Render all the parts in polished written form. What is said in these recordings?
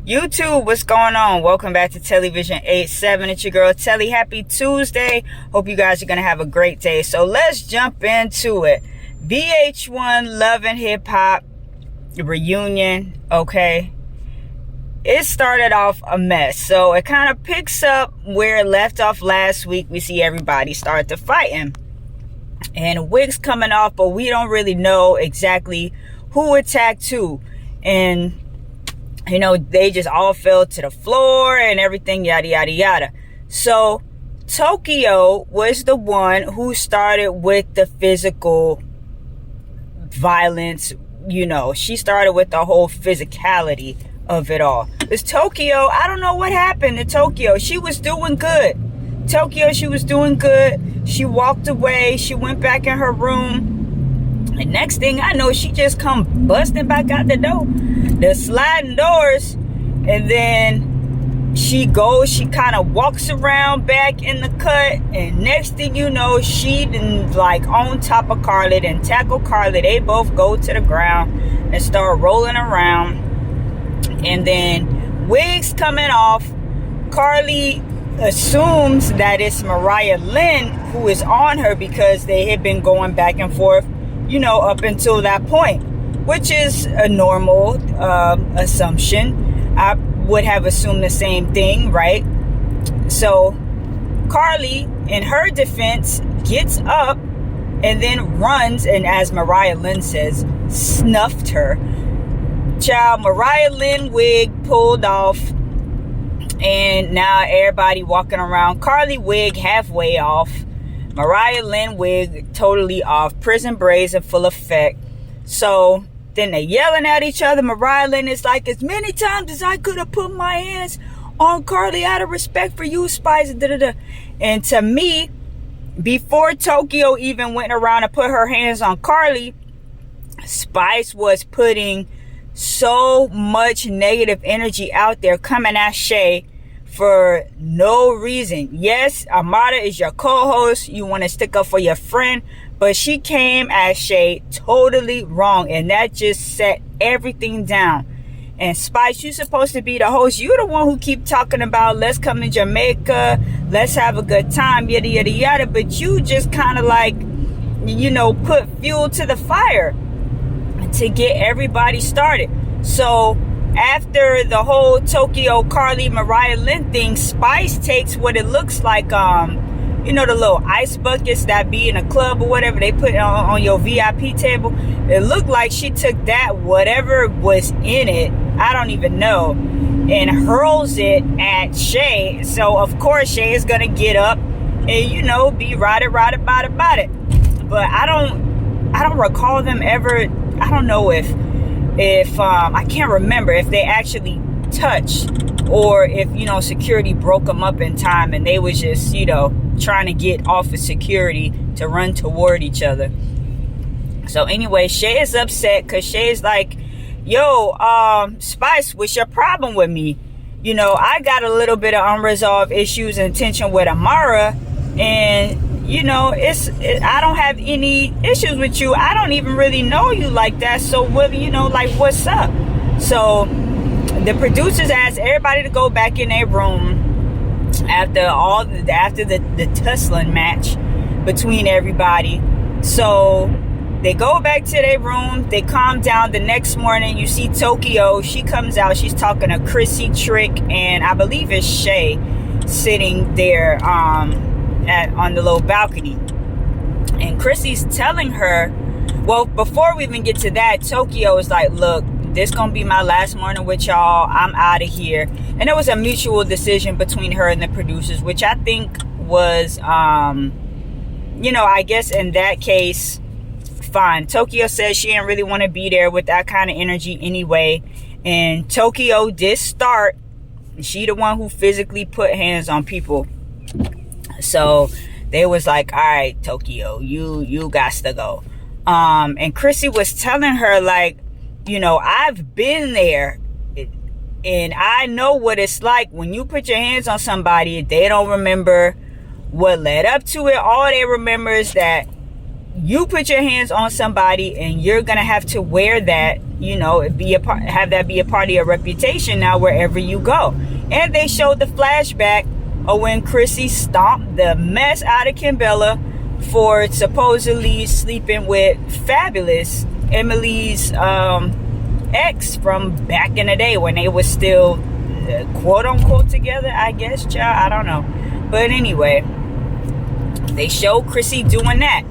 YouTube, what's going on? Welcome back to TelliVision87. It's your girl Telly. Happy Tuesday. Hope you guys are going to have a great day. So let's jump into it. VH1 Love and Hip Hop reunion. Okay. It started off a mess. So it kind of picks up where it left off last week. We see everybody start to fighting. And wigs coming off, but we don't really know exactly who attacked who. And you know, they just all fell to the floor and everything, yada, yada, yada. So Tokyo was the one who started with the physical violence. You know, she started with the whole physicality of it all. It's Tokyo. I don't know what happened to Tokyo. She was doing good. Tokyo, she was doing good. She walked away. She went back in her room. And next thing I know, she just come busting back out the door. The sliding doors. And then she kind of walks around back in the cut. And next thing you know, she done like on top of Carly and tackle Carly. They both go to the ground and start rolling around. And then wigs coming off. Carly assumes that it's Mariah Lynn who is on her because they had been going back and forth, you know, up until that point, which is a normal assumption. I would have assumed the same thing, right? So Carly, in her defense, gets up and then runs, and as Mariah Lynn says, snuffed her. Child, Mariah Lynn wig pulled off, and now everybody walking around. Carly wig halfway off. Mariah Lynn wig totally off. Prison braids in full effect. So then they yelling at each other. Mariah Lynn is like, as many times as I could have put my hands on Carly out of respect for you, Spice. Da-da-da. And to me, before Tokyo even went around and put her hands on Carly, Spice was putting so much negative energy out there coming at Shay for no reason. Yes, Amada is your co-host. You want to stick up for your friend, but she came at Shay totally wrong, and that just set everything down. And Spice, you're supposed to be the host. You're the one who keep talking about let's come to Jamaica, let's have a good time, yada yada yada. But you just kind of like, you know, put fuel to the fire to get everybody started. So after the whole Tokyo, Carly, Mariah Lynn thing, Spice takes what it looks like, you know, the little ice buckets that be in a club or whatever they put on your VIP table. It looked like she took that, whatever was in it, I don't even know, and hurls it at Shay. So of course Shay is gonna get up and, you know, be right about it. But I don't recall them ever. I don't know if I can't remember if they actually touched or if, you know, security broke them up in time and they was just, you know, trying to get off of security to run toward each other. So anyway, Shay is upset because Shay is like, yo, Spice, what's your problem with me? You know, I got a little bit of unresolved issues and tension with Amara, and you know, I don't have any issues with you. I don't even really know you like that. So what, you know, like, what's up? So the producers asked everybody to go back in their room after the tussling match between everybody. So they go back to their room. They calm down. The next morning, you see Tokyo. She comes out. She's talking to Chrissy, Trick, and I believe it's Shay sitting there on the little balcony. And Chrissy's telling her, well, before we even get to that, Tokyo is like, look, this gonna be my last morning with y'all. I'm out of here. And it was a mutual decision between her and the producers, which I think was, you know, I guess in that case, fine. Tokyo says she didn't really want to be there with that kind of energy anyway. And Tokyo did start. She the one who physically put hands on people. So they was like, all right, Tokyo, you got to go. And Chrissy was telling her, like, you know, I've been there and I know what it's like when you put your hands on somebody. They don't remember what led up to it. All they remember is that you put your hands on somebody and you're gonna have to wear that you know, have that be a part of your reputation now wherever you go. And they showed the flashback of when Chrissy stomped the mess out of Kimbella for supposedly sleeping with Fabulous, Emily's ex from back in the day when they were still quote unquote together, I guess, child. I don't know. But anyway, they showed Chrissy doing that.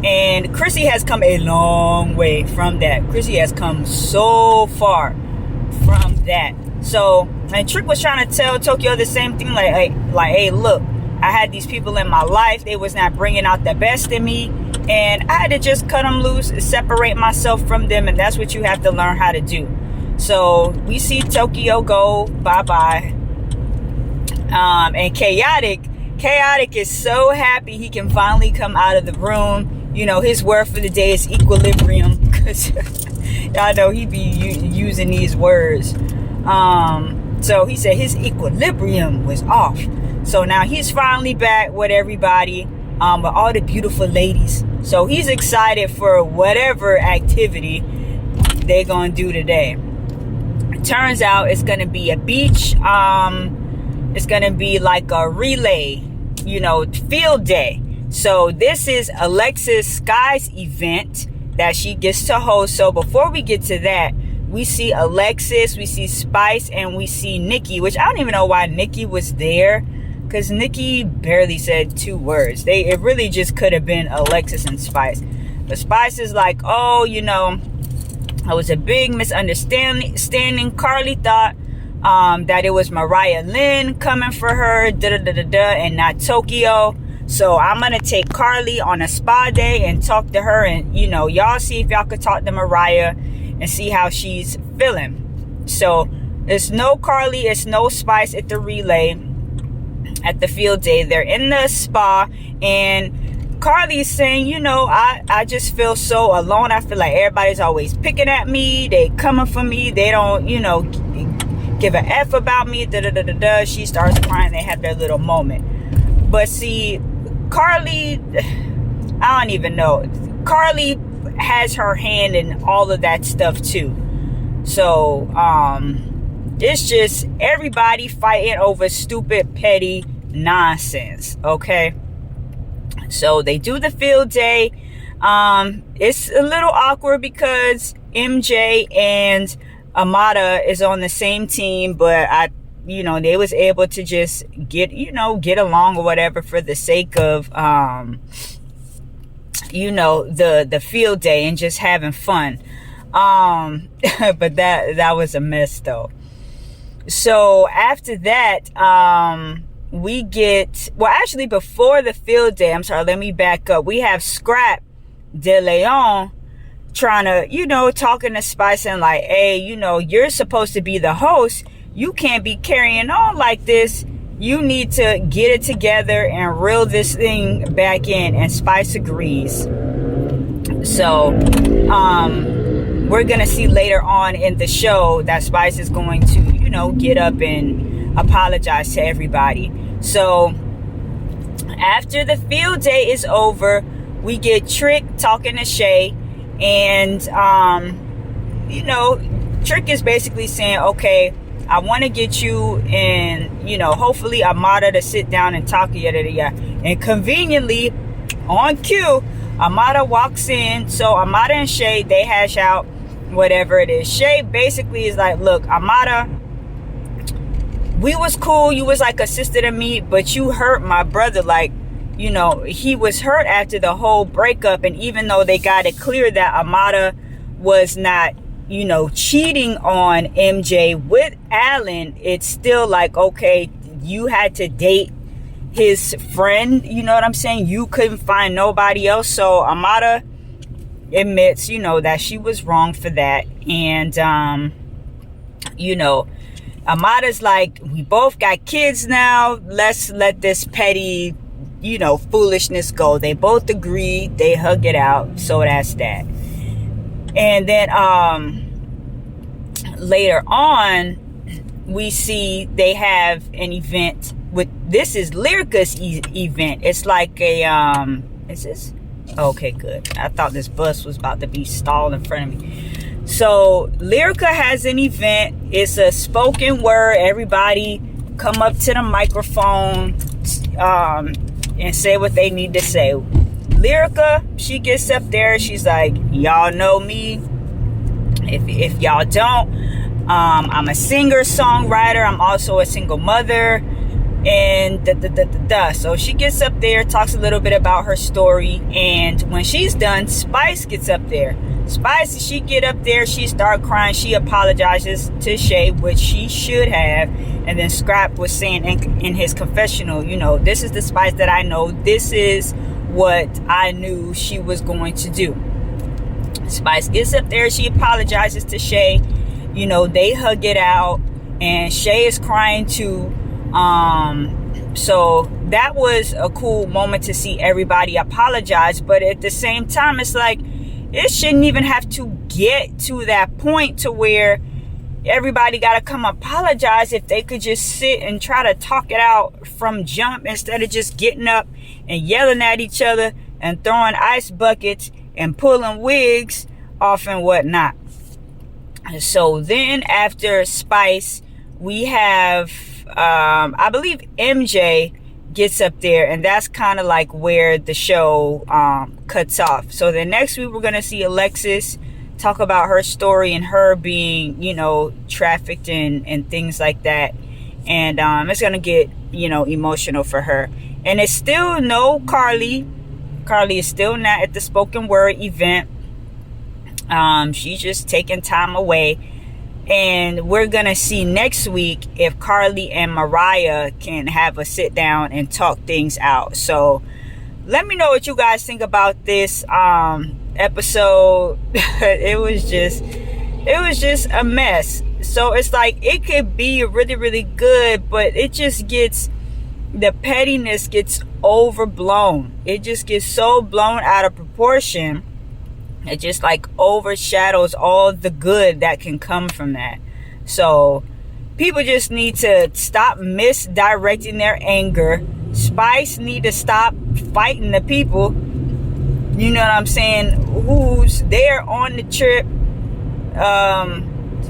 And Chrissy has come a long way from that. Chrissy has come so far from that. So, and Trick was trying to tell Tokyo the same thing, like, hey, look, I had these people in my life. They was not bringing out the best in me. And I had to just cut them loose, separate myself from them. And that's what you have to learn how to do. So, we see Tokyo go bye-bye. And Chaotic is so happy he can finally come out of the room. You know, his word for the day is equilibrium. Because y'all know he be using these words. So he said his equilibrium was off. So now he's finally back with everybody, with all the beautiful ladies. So he's excited for whatever activity they're going to do today. It turns out it's going to be a beach. It's going to be like a relay, you know, field day. So this is Alexis Sky's event that she gets to host. So before we get to that, we see Alexis, we see Spice, and we see Nikki, which I don't even know why Nikki was there, because Nikki barely said 2 words. It really just could have been Alexis and Spice. But Spice is like, oh, you know, it was a big misunderstanding. Carly thought that it was Mariah Lynn coming for her, and not Tokyo. So I'm going to take Carly on a spa day and talk to her. And, you know, y'all see if y'all could talk to Mariah and see how she's feeling. So it's no Carly, it's no Spice at the relay, at the field day. They're in the spa. And Carly's saying, you know, I just feel so alone. I feel like everybody's always picking at me. They coming for me. They don't, you know, give a F about me. She starts crying. They have their little moment. But see, Carly, I don't even know. Carly has her hand in all of that stuff too. So, it's just everybody fighting over stupid, petty nonsense. Okay. So they do the field day. It's a little awkward because MJ and Amada is on the same team, but you know, they was able to just get along or whatever for the sake of, you know, the field day and just having fun. But that was a mess though. So after that, we get, well, actually before the field day, I'm sorry, let me back up. We have Scrap De Leon trying to, you know, talking to Spice and like, hey, you know, you're supposed to be the host. You can't be carrying on like this. You need to get it together and reel this thing back in. And Spice agrees. So, we're going to see later on in the show that Spice is going to, you know, get up and apologize to everybody. So, after the field day is over, we get Trick talking to Shay. And, you know, Trick is basically saying, okay, I want to get you and, you know, hopefully Amada to sit down and talk, yada, yada, yada. And conveniently, on cue, Amada walks in. So Amada and Shay, they hash out whatever it is. Shay basically is like, look, Amada, we was cool. You was like a sister to me, but you hurt my brother. Like, you know, he was hurt after the whole breakup. And even though they got it clear that Amada was not, you know, cheating on MJ with Alan, it's still like, okay, you had to date his friend, you know what I'm saying? You couldn't find nobody else. So Amada admits, you know, that she was wrong for that. And, you know, Amada's like, we both got kids now. Let's let this petty, you know, foolishness go. They both agree. They hug it out. So that's that. And then later on, we see they have an event with, this is Lyrica's event. It's like a, is this? Okay, good. I thought this bus was about to be stalled in front of me. So Lyrica has an event. It's a spoken word. Everybody come up to the microphone and say what they need to say. Lyrica, she gets up there. She's like, y'all know me. If y'all don't, I'm a singer, songwriter. I'm also a single mother. And So she gets up there, talks a little bit about her story. And when she's done, Spice gets up there. Spice, she get up there, she start crying. She apologizes to Shay, which she should have. And then Scrap was saying in his confessional, you know, this is the Spice that I know. This is what I knew she was going to do. Spice gets up there, she apologizes to Shay. You know, they hug it out, and Shay is crying too. So that was a cool moment to see everybody apologize. But at the same time, it's like, it shouldn't even have to get to that point to where everybody got to come apologize. If they could just sit and try to talk it out from jump, instead of just getting up and yelling at each other and throwing ice buckets and pulling wigs off and whatnot. So then after Spice, we have, I believe MJ gets up there, and that's kind of like where the show cuts off. So then next week we're going to see Alexis talk about her story and her being, you know, trafficked and things like that. And it's going to get, you know, emotional for her. And it's still no Carly. Carly is still not at the spoken word event. She's just taking time away. And we're going to see next week if Carly and Mariah can have a sit down and talk things out. So let me know what you guys think about this episode. It was just a mess. So it's like, it could be really, really good, but it just gets, the pettiness gets overblown. It just gets so blown out of proportion. It just like overshadows all the good that can come from that. So people just need to stop misdirecting their anger. Spice need to stop fighting the people, you know what I'm saying, who's there on the trip.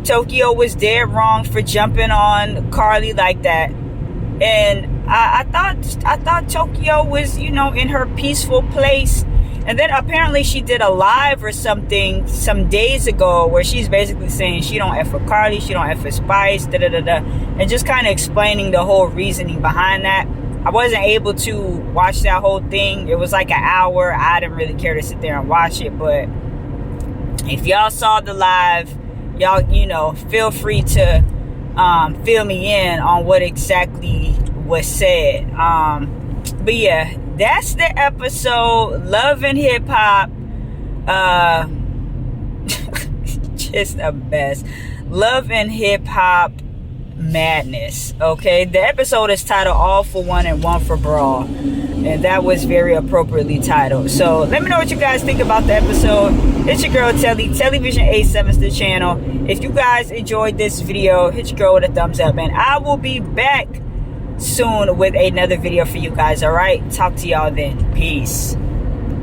Tokyo was dead wrong for jumping on Carly like that. And I thought Tokyo was, you know, in her peaceful place. And then apparently she did a live or something some days ago where she's basically saying she don't F for Carly, she don't F for Spice, and just kind of explaining the whole reasoning behind that. I wasn't able to watch that whole thing. It was like an hour. I didn't really care to sit there and watch it. But if y'all saw the live, y'all, you know, feel free to fill me in on what exactly was said. But yeah, that's the episode. Love and Hip Hop. Just the best. Love and Hip Hop madness. Okay, the episode is titled All for One and One for Brawl, and that was very appropriately titled. So let me know what you guys think about the episode. It's your girl Telly. TelliVision87 is the channel. If you guys enjoyed this video, hit your girl with a thumbs up, and I will be back soon with another video for you guys. All right, talk to y'all then. Peace.